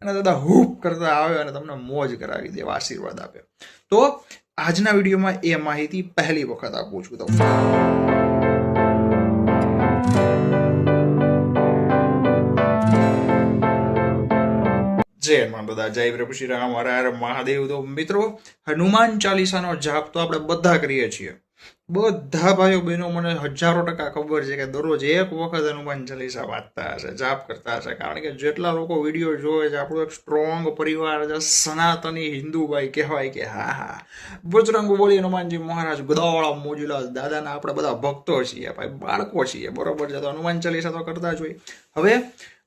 અને દાદા હૂપ કરતા આવે અને તમને મોજ કરાવી દે, આશીર્વાદ આપે. તો આજના વિડીયોમાં એ માહિતી પહેલી વખત આપું છું. તો જય માં બધા, જય પ્રભુ શ્રી રામ, હર હર મહાદેવ. તો મિત્રો, હનુમાન ચાલીસાનો જાપ તો આપણે બધા કરીએ છીએ. બધા ભાઈઓ બહેનો મને 1000% ખબર છે કે દરરોજ એક વખત હનુમાન ચાલીસા વાંચતા હશે, જાપ કરતા હશે. કારણ કે જેટલા લોકો વિડીયો જોવે છે, આપણો એક સ્ટ્રોંગ પરિવાર છે, સનાતની હિન્દુ ભાઈ કહેવાય કે હા બજરંગ બોલી હનુમાનજી મહારાજ ગદાવાળા મોજીલા દાદાના આપણે બધા ભક્તો છીએ ભાઈ, બાળકો છીએ, બરોબર છે. તો હનુમાન ચાલીસા તો કરતા જ હોય. હવે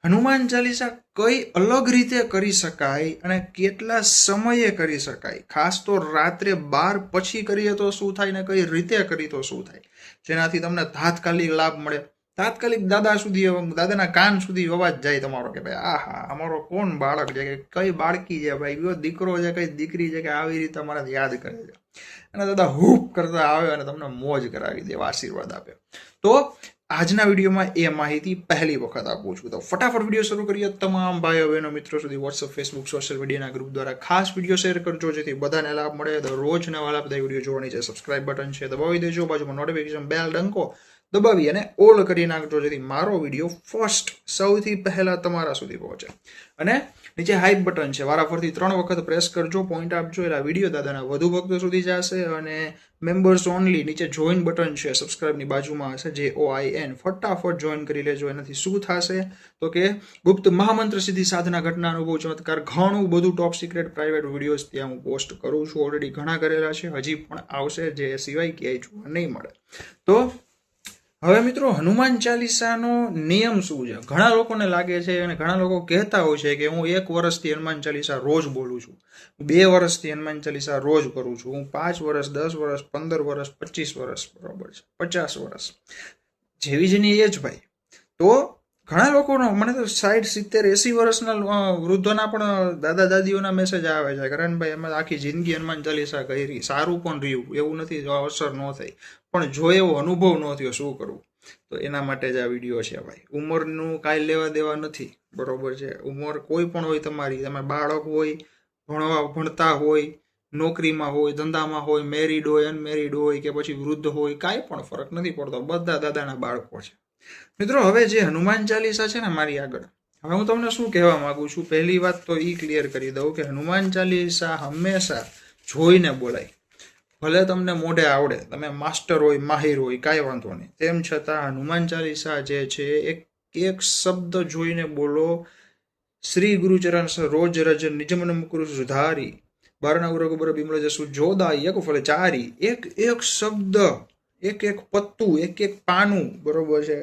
હનુમાન ચાલીસા કઈ અલગ રીતે કરી શકાય અને કેટલા સમયે કરી શકાય, ખાસ તો રાત્રે 12 પછી કરીએ તો શું થાય ને કઈ રીતે કરી તો શું થાય, જેનાથી તમને તાત્કાલિક લાભ મળે. તાત્કાલિક દાદા સુધી, દાદાના કાન સુધી અવાજ જાય તમારો કે ભાઈ આહા અમારો કોણ બાળક છે, કે કઈ બાળકી છે ભાઈ, કયો દીકરો છે, કઈ દીકરી છે કે આવી રીતે અમારે યાદ કરે છે, અને દાદા હૂપ કરતા આવે અને તમને મોજ કરાવી દે, આશીર્વાદ આપે. તો આજના વિડીયોમાં એ માહિતી પહેલી વખત આપું છું. તો ફટાફટ વિડીયો શરૂ કરીએ. તમામ ભાઈઓ બહેનો મિત્રો સુધી વોટ્સઅપ, ફેસબુક, સોશિયલ મીડિયાના ગ્રુપ દ્વારા ખાસ વિડીયો શેર કરજો, જેથી બધાને લાભ મળે. દરરોજ નવા લાભદાયી વિડીયો જોવાની છે, સબસ્ક્રાઇબ બટન છે દબાવી દેજો, બાજુમાં નોટિફિકેશન બેલ ડંકો દબાવી અને ઓલ કરી નાખજો, જેથી મારો વિડીયો ફર્સ્ટ સૌથી પહેલા તમારા સુધી પહોંચે. અને નીચે હાઈપ બટન છે, વારાફરતી 3 વખત પ્રેસ કરજો, પોઈન્ટ આપજો, એટલે વિડીયો દાદાના વધુ ભક્તો સુધી જશે. અને મેમ્બર્સ ઓનલી નીચે જોઈન બટન છે, સબસ્ક્રાઇબની બાજુમાં હશે, JOIN, ફટાફટ જોઈન કરી લેજો. એનાથી શું થશે તો કે ગુપ્ત મહામંત્ર સિદ્ધિ સાધના ઘટના અનુભવ ચમત્કાર ઘણું બધું ટોપ સિક્રેટ પ્રાઇવેટ વિડીયોઝ ત્યાં હું પોસ્ટ કરું છું, ઓલરેડી ઘણા કરેલા છે, હજી પણ આવશે, જે સિવાય ક્યાંય જોવા નહીં મળે. તો હવે મિત્રો, હનુમાન ચાલીસાનો નિયમ શું છે? ઘણા લોકોને લાગે છે અને ઘણા લોકો કહેતા હોય છે કે હું 1 વર્ષથી હનુમાન ચાલીસા રોજ બોલું છું, 2 વર્ષથી હનુમાન ચાલીસા રોજ કરું છું, હું 5 વર્ષ, 10 વર્ષ, 15 વર્ષ, 25 વર્ષ, બરોબર છે, 50 વર્ષ, જેવી જેની એજ ભાઈ. તો ઘણા લોકોનો, મને તો 60, 70, 80 વર્ષના વૃદ્ધોના પણ દાદા દાદીઓના મેસેજ આવે છે, કરણભાઈ અમે આખી જિંદગી હનુમાન ચાલીસા કરી, સારું પણ રહ્યું, એવું નથી અસર ન થઈ, પણ જો એવો અનુભવ ન થયો, શું કરવું? તો એના માટે જ આ વિડીયો છે ભાઈ. ઉંમરનું કાંઈ લેવા દેવા નથી, બરોબર છે. ઉંમર કોઈ પણ હોય તમારી, તમે બાળક હોય, ભણતા હોય, નોકરીમાં હોય, ધંધામાં હોય, મેરિડ હોય, અનમેરિડ હોય, કે પછી વૃદ્ધ હોય, કાંઈ પણ ફરક નથી પડતો, બધા દાદાના બાળકો છે. મિત્રો, હવે જે હનુમાન ચાલીસા છે ને મારી આગળ, હવે હું તમને શું કહેવા માંગુ છું, પહેલી વાત તો એ ક્લિયર કરી દઉં કે હનુમાન ચાલીસા હંમેશા જોઈને બોલાય. ભલે તમને મોઢે આવડે, તમે માસ્ટર હોય, માહિર હોય, કાંઈ વાંધો નહીં, તેમ છતાં હનુમાન ચાલીસા જે છે એક શબ્દ જોઈને બોલો. શ્રી ગુરુચરણ રોજ રજ નિજમન મુકુર સુધારી, બારના ઉરગુબર બિમળ જસુ જોદાઈ એક ફલે ચારી. એક શબ્દ, એક પત્તું, એક પાનું, બરોબર છે,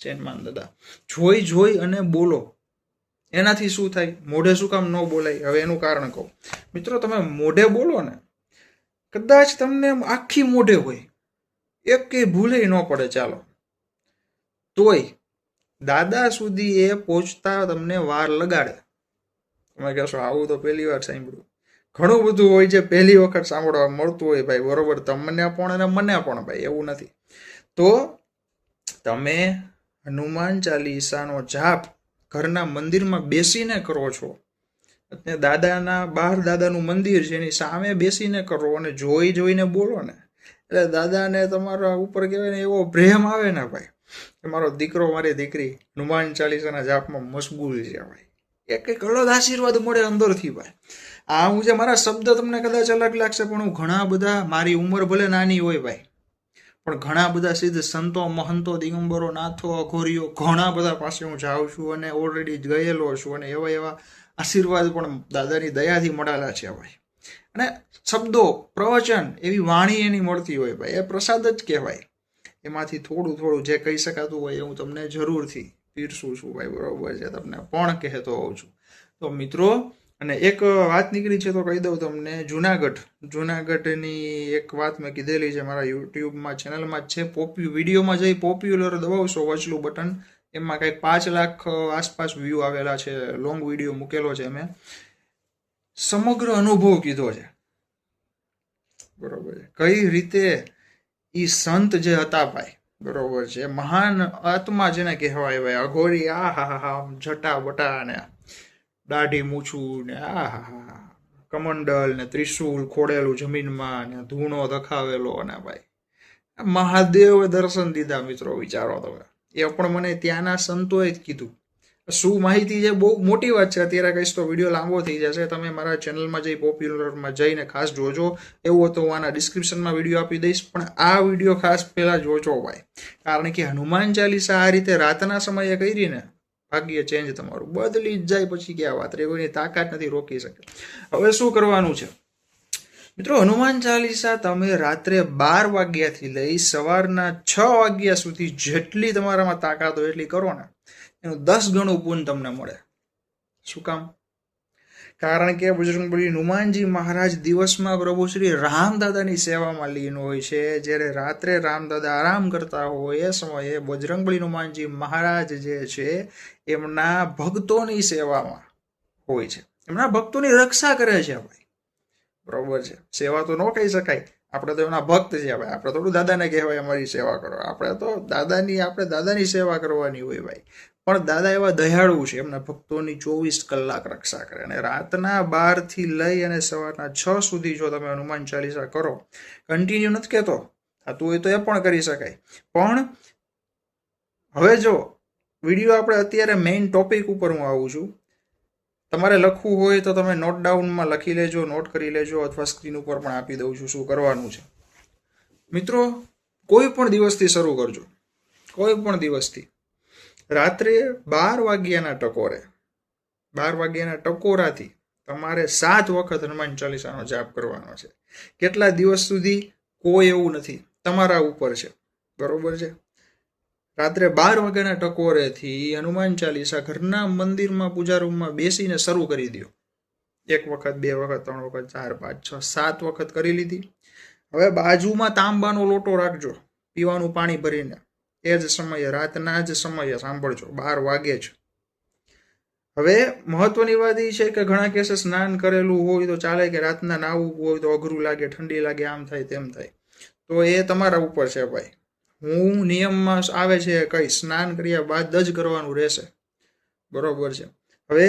ચેનમાન દાદા, જોઈ અને બોલો. એનાથી શું થાય? મોઢે શું કામ ન બોલાય? હવે એનું કારણ કહું મિત્રો. તમે મોઢે બોલો ને, કદાચ તમને આખી મોઢે હોય, એક કઈ ભૂલે ન પડે, ચાલો, તોય દાદા સુધી એ પહોંચતા તમને વાર લગાડે. તમે કહેશો આવું તો પહેલી વાર સાંભળ્યું. ઘણું બધું હોય છે પહેલી વખત સાંભળવા મળતું હોય ભાઈ, બરોબર, તમને પણ અને મને પણ ભાઈ, એવું નથી. તો તમે હનુમાન ચાલીસાનો જાપ ઘરના મંદિરમાં બેસીને કરો છો, દાદાના બહાર દાદાનું મંદિર છે, એની સામે બેસીને કરો અને જોઈને બોલો ને, એટલે દાદાને તમારા ઉપર કહેવાય ને એવો પ્રેમ આવે ને ભાઈ, કે મારો દીકરો, મારી દીકરી હનુમાન ચાલીસાના જાપમાં મશગુલ છે ભાઈ. એક અલગ આશીર્વાદ મળે અંદરથી ભાઈ. આ હું જે મારા શબ્દ તમને કદાચ અલગ લાગશે, પણ હું ઘણા બધા, મારી ઉંમર ભલે નાની હોય ભાઈ, પણ ઘણા બધા સિદ્ધ સંતો, મહંતો, દિગંબરો, નાથો, અઘોરીઓ, ઘણા બધા પાસે હું જાઉં છું અને ઓલરેડી ગયેલો છું, અને એવા આશીર્વાદ પણ દાદાની દયાથી મળેલા છે ભાઈ. અને શબ્દો, પ્રવચન, એવી વાણી એની મળતી હોય ભાઈ, એ પ્રસાદ જ કહેવાય. એમાંથી થોડું જે કહી શકાતું હોય એ હું તમને જરૂરથી પીરસું છું ભાઈ, બરોબર છે, તમને પણ કહેતો હોઉં છું. તો મિત્રો, અને એક વાત નીકળી છે તો કહી દઉં તમને. જુનાગઢની એક વાત મેં કીધેલી છે મારા યુટ્યુબમાં ચેનલમાં જ છે. વિડીયોમાં જઈ પોપ્યુલર દબાવશો વચલું બટન, એમાં કંઈક 5 લાખ આસપાસ વ્યૂ આવેલા છે. લોંગ વિડીયો મૂકેલો છે મેં, સમગ્ર અનુભવ કીધો છે, બરોબર છે, કઈ રીતે એ સંત જે હતા ભાઈ, બરોબર છે, મહાન આત્મા જેને કહેવાય ભાઈ, અઘોરી, આ હા જટા બટા, અને દાઢી મૂછું ને આ હા હા કમંડલ ને ત્રિશુલ ખોડેલું જમીનમાં ને ધૂણો દખાવેલો અને ભાઈ મહાદેવે દર્શન દીધા મિત્રો. વિચારો તમે, એ પણ મને ત્યાંના સંતોએ જ કીધું. શું માહિતી છે, બહુ મોટી વાત છે. અત્યારે કહીશ તો વિડીયો લાંબો થઈ જશે. તમે મારા ચેનલમાં જઈ પોપ્યુલરમાં જઈને ખાસ જોજો. એવું હતું હું આના ડિસ્ક્રિપ્શનમાં વિડીયો આપી દઈશ, પણ આ વિડીયો ખાસ પહેલા જોજો ભાઈ. કારણ કે હનુમાન ચાલીસા આ રીતે રાતના સમયે કરી ને ભાગ્ય ચેન્જ તમારું બદલી જ જાય. પછી ક્યાં વાત રે, કોઈની તાકાત નથી રોકી શકે. હવે શું કરવાનું છે મિત્રો, હનુમાન ચાલીસા તમે રાત્રે 12 વાગ્યાથી લઈ સવારના 6 વાગ્યા સુધી જેટલી તમારામાં તાકાત હોય એટલી કરો ને, એનું 10 ગણું પુણ્ય તમને મળે. શું કામ? કારણ કે બજરંગબલી હનુમાનજી મહારાજ દિવસમાં પ્રભુ શ્રી રામદાદાની સેવામાં લીન હોય છે. જ્યારે રાત્રે રામદાદા આરામ કરતા હોય એ સમયે બજરંગબલી હનુમાનજી મહારાજ જે છે એમના ભક્તોની સેવામાં હોય છે, એમના ભક્તોની રક્ષા કરે છે ભાઈ. બરોબર છે, સેવા તો ન કહી શકાય, આપણે તો એમના ભક્ત છે ભાઈ. આપણે થોડું દાદાને કહેવાય અમારી સેવા કરો, આપણે તો દાદાની સેવા કરવાની હોય ભાઈ. પણ દાદા એવા દયાળુ છે, એમના ભક્તોની 24 કલાક રક્ષા કરે. અને રાતના 12 થી લઈ અને સવારના 6 સુધી જો તમે હનુમાન ચાલીસા કરો, કન્ટિન્યુ નથી કહેતો, થતું હોય તો એ પણ કરી શકાય. પણ હવે જો વિડીયો આપણે અત્યારે મેઇન ટોપિક ઉપર હું આવું છું. તમારે લખવું હોય તો તમે નોટ ડાઉનમાં લખી લેજો, નોટ કરી લેજો, અથવા સ્ક્રીન ઉપર પણ આપી દઉં છું શું કરવાનું છે. મિત્રો, કોઈ પણ દિવસથી શરૂ કરજો, કોઈ પણ દિવસથી રાત્રે 12 વાગ્યાના ટકોરે, 12 વાગ્યાના ટકોરાથી તમારે 7 વખત હનુમાન ચાલીસાનો જાપ કરવાનો છે. કેટલા દિવસ સુધી કોઈ એવું નથી, તમારા ઉપર છે. બરોબર છે, રાત્રે 12 વાગ્યાના ટકોરેથી હનુમાન ચાલીસા ઘરના મંદિરમાં પૂજા રૂમમાં બેસીને શરૂ કરી દો. 1 વખત, 2 વખત, 3 વખત, 4, 5, 6, 7 વખત કરી લીધી. હવે બાજુમાં તાંબાનો લોટો રાખજો પીવાનું પાણી ભરીને. એ જ સમયે, રાતના જ સમયે સાંભળજો, 12 વાગે જ. હવે મહત્વની વાત એ છે કે ઘણા કેસે સ્નાન કરેલું હોય તો ચાલે, કે રાતના નાવું હોય તો અઘરું લાગે, ઠંડી લાગે, આમ થાય તેમ થાય, તો એ તમારા ઉપર છે ભાઈ. હું નિયમમાં આવે છે કઈ સ્નાન કર્યા બાદ જ કરવાનું રહેશે. બરોબર છે. હવે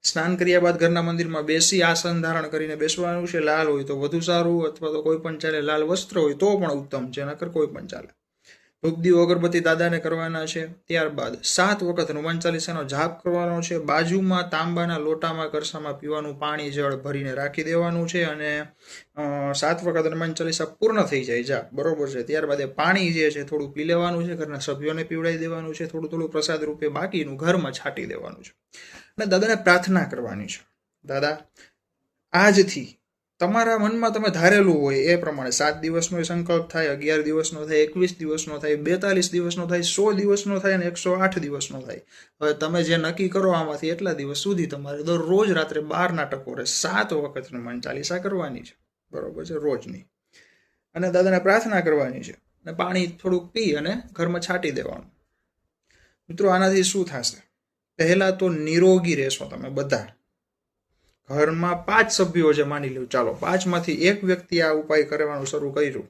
સ્નાન કર્યા બાદ ઘરના મંદિરમાં બેસી આસન ધારણ કરીને બેસવાનું છે. લાલ હોય તો વધુ સારું, અથવા તો કોઈ પણ ચાલે, લાલ વસ્ત્ર હોય તો પણ ઉત્તમ છે, નકર કોઈ પણ ચાલે. ધૂપદીપ અગરબત્તી દાદાને કરવાના છે. ત્યારબાદ 7 વખત હનુમાન ચાલીસાનો જાપ કરવાનો છે. બાજુમાં તાંબાના લોટામાં કરસામાં પીવાનું પાણી જળ ભરીને રાખી દેવાનું છે. અને 7 વખત હનુમાન ચાલીસા પૂર્ણ થઈ જાય જાપ. બરોબર છે. ત્યારબાદ એ પાણી જે છે થોડું પી લેવાનું છે, ઘરના સભ્યોને પીવડાવી દેવાનું છે, થોડું થોડું પ્રસાદ રૂપે બાકીનું ઘરમાં છાંટી દેવાનું છે. અને દાદાને પ્રાર્થના કરવાની છે, દાદા આજથી તમારા મનમાં તમે ધારેલું હોય એ પ્રમાણે 7 દિવસનો સંકલ્પ થાય, 11 દિવસનો થાય, 21 દિવસનો થાય, 42 દિવસનો થાય, 100 દિવસનો થાય અને 108 દિવસનો થાય. હવે તમે જે નક્કી કરો આમાંથી એટલા દિવસ સુધી તમારે દરરોજ રાત્રે 12ના ટકોરે 7 વખત હનુમાન ચાલીસા કરવાની છે. બરોબર છે, રોજની. અને દાદાને પ્રાર્થના કરવાની છે, અને પાણી થોડુંક પી અને ઘરમાં છાંટી દેવાનું. મિત્રો, આનાથી શું થશે? પહેલા તો નિરોગી રહેશો તમે બધા. ઘરમાં 5 સભ્યો છે માની લો, ચાલો 5માંથી એક વ્યક્તિ આ ઉપાય કરવાનું શરૂ કર્યું,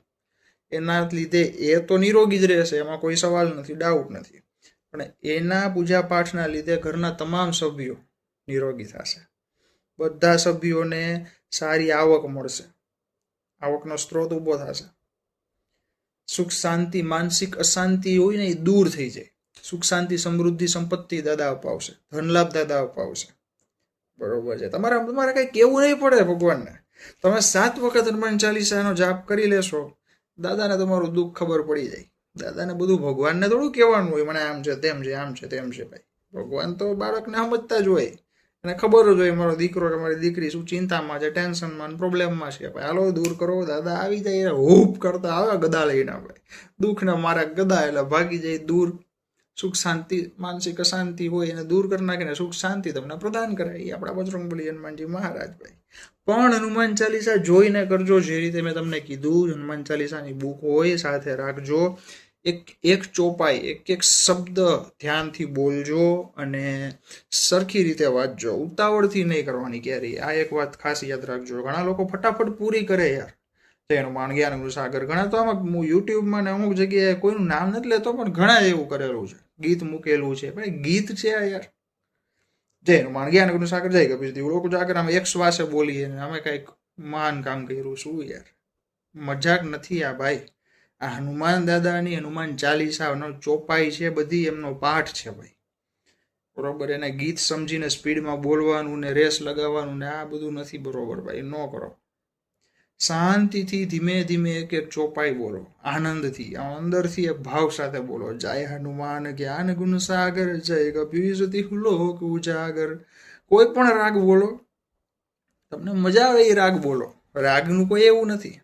એના લીધે એ તો નિરોગી જ રહેશે, એમાં કોઈ સવાલ નથી, ડાઉટ નથી. પણ એના પૂજા પાઠના લીધે ઘરના તમામ સભ્યો નિરોગી થશે. બધા સભ્યોને સારી આવક મળશે, આવકનો સ્ત્રોત ઊભો થશે. સુખ શાંતિ, માનસિક અશાંતિ હોય ને એ દૂર થઈ જાય. સુખ શાંતિ, સમૃદ્ધિ, સંપત્તિ દાદા અપાવશે, ધનલાભ દાદા અપાવશે. બરોબર છે. તમારે કઈ કેવું નહીં પડે ભગવાનને. તમે 7 વખત હનુમાન ચાલીસાનો જાપ કરી લેશો, દાદાને તમારું દુઃખ ખબર પડી જાય. દાદાને બધું ભગવાનને થોડું કહેવાનું હોય, મને આમ છે, તેમ છે, આમ છે, તેમ છે. ભાઈ ભગવાન તો બાળકને સમજતા જ હોય, એને ખબર જ હોય મારો દીકરો કે મારી દીકરી શું ચિંતામાં છે, ટેન્શનમાં, પ્રોબ્લેમમાં છે. ભાઈ હાલો દૂર કરો. દાદા આવી જાય, હૂપ કરતા આવે ગદા લઈને. ભાઈ દુઃખને મારા ગદા એટલે ભાગી જાય દૂર. સુખ શાંતિ, માનસિક અશાંતિ હોય એને દૂર કરી નાખીને સુખ શાંતિ તમને પ્રદાન કરે. એ આપણા બજરંગબલી હનુમાનજી મહારાજ ભાઈ. પણ હનુમાન ચાલીસા જોઈને કરજો, જે રીતે મેં તમને કીધું. હનુમાન ચાલીસાની બુક હોય સાથે રાખજો, એક ચોપાઈ, એક શબ્દ ધ્યાનથી બોલજો અને સરખી રીતે વાંચજો. ઉતાવળથી નહીં કરવાની ક્યારેય. આ એક વાત ખાસ યાદ રાખજો. ઘણા લોકો ફટાફટ પૂરી કરે યાર, હનુમાન જ્ઞાન સાગર. ઘણા તો આમાં યુટ્યુબમાં ને અમુક જગ્યાએ કોઈનું નામ નથી લેતો, પણ ઘણા એવું કરેલું છે, ગીત મૂકેલું છે. ભાઈ ગીત છે આ યાર, જય હનુમાન જ્ઞાન ગુણ સાગર જય કપીશ દીવડો કુજાગર અમે એક શ્વાસે બોલીએ ને અમે કંઈક મહાન કામ કર્યું. શું યાર, મજાક નથી આ ભાઈ. આ હનુમાન દાદાની હનુમાન ચાલીસાનો ચોપાઈ છે, બધી એમનો પાઠ છે ભાઈ, બરોબર. એને ગીત સમજીને સ્પીડમાં બોલવાનું ને રેસ લગાવવાનું ને આ બધું નથી બરોબર ભાઈ, ન કરો. શાંતિથી ધીમે ધીમે એક એક ચોપાઈ બોલો, આનંદથી, અંદરથી એક ભાવ સાથે બોલો. જય હનુમાન જ્ઞાન ગુણ સાગર જય કપીશ લોક ઉજાગર. કોઈ પણ રાગ બોલો, તમને મજા આવે એ રાગ બોલો. રાગનું કોઈ એવું નથી,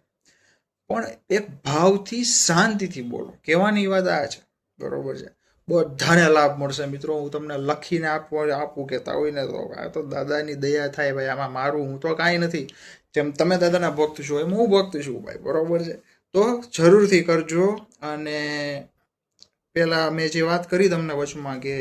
પણ એક ભાવથી શાંતિથી બોલો. કહેવાની વાત આ છે, બરોબર છે. બધાને લાભ મળશે મિત્રો. હું તમને લખીને આપું કહેતા હોય ને તો આ તો દાદાની દયા થાય ભાઈ. આમાં મારું હું તો કાંઈ નથી. જેમ તમે દાદાના ભક્ત છો એમ હું ભક્ત છું ભાઈ, બરોબર છે. તો જરૂરથી કરજો. અને પહેલાં મેં જે વાત કરી તમને વચમાં કે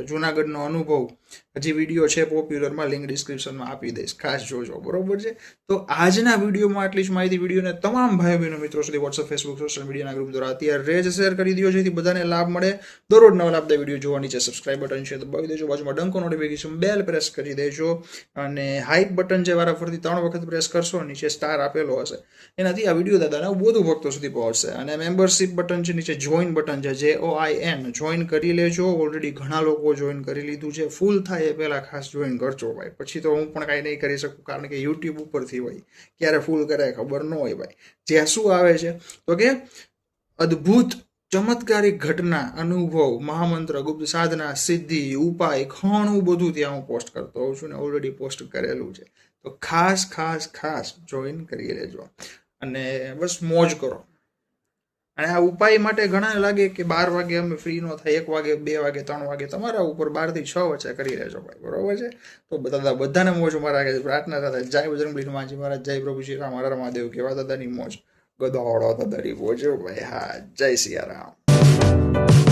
જુનાગઢનો અનુભવ, હજી વિડીયો છે પોપ્યુલરમાં, લિંક ડિસ્ક્રિપ્શનમાં આપી દઈશ, ખાસ જોજો, બરોબર છે. તો આજના વિડીયોમાં આટલી જ માહિતી. વિડીયોને તમામ ભાઈઓ બહેનો મિત્રો સુધી વોટ્સઅપ, ફેસબુક, સોશિયલ મીડિયાના ગ્રુપ દ્વારા અત્યારે જ શેર કરી દો, જેથી બધાને લાભ મળે. દરરોજ નવા લાભદાયી વિડીયો જોવા નીચે સબસ્ક્રાઇબ બટન છે દબાવી દેજો, બાજુમાં ડંકો નોટિફિકેશન બેલ પ્રેસ કરી દેજો, અને હાઇપ બટન જે વારાફરતી 3 વખત પ્રેસ કરશો, નીચે સ્ટાર આપેલો હશે, એનાથી આ વિડીયો દાદાના વધુ ભક્તો સુધી પહોંચશે. અને મેમ્બરશિપ બટન છે, નીચે જોઈન બટન છે, JOIN, જોઈન કરી લેજો. ઓલરેડી ઘણા લોકો જોઈન કરી લીધું છે. ફૂલ થાય એ પહેલાં ખાસ જોઈન કરજો ભાઈ, પછી તો હું પણ કાંઈ નહીં કરી શકું, કારણ કે યુટ્યુબ ઉપરથી હોય, ક્યારે ફૂલ કરે ખબર ન હોય ભાઈ. જ્યાં શું આવે છે તો કે અદ્ભુત ચમત્કારિક ઘટના, અનુભવ, મહામંત્ર, ગુપ્ત સાધના, સિદ્ધિ, ઉપાય, ઘણું બધું ત્યાં હું પોસ્ટ કરતો હોઉં છું ને ઓલરેડી પોસ્ટ કરેલું છે. તો ખાસ ખાસ ખાસ જોઈન કરી લેજો અને બસ મોજ કરો. અને આ ઉપાય માટે ઘણા લાગે કે 12 વાગે અમે ફ્રી ન થાય, 1 વાગે, 2 વાગે, 3 વાગે, તમારા ઉપર 12 થી 6 વચ્ચે કરી લેજો ભાઈ, બરોબર છે. તો બધાને મોજ મારા પ્રાર્થના સાથે જય બજરંગબલી હનુમાનજી મહારાજ, જય પ્રભુ શ્રી રામ, હર મહાદેવ. કેવા દાદાની મોજ, ગદાવડો દાદાની મોજ ભાઈ. હા, જય સિયારામ.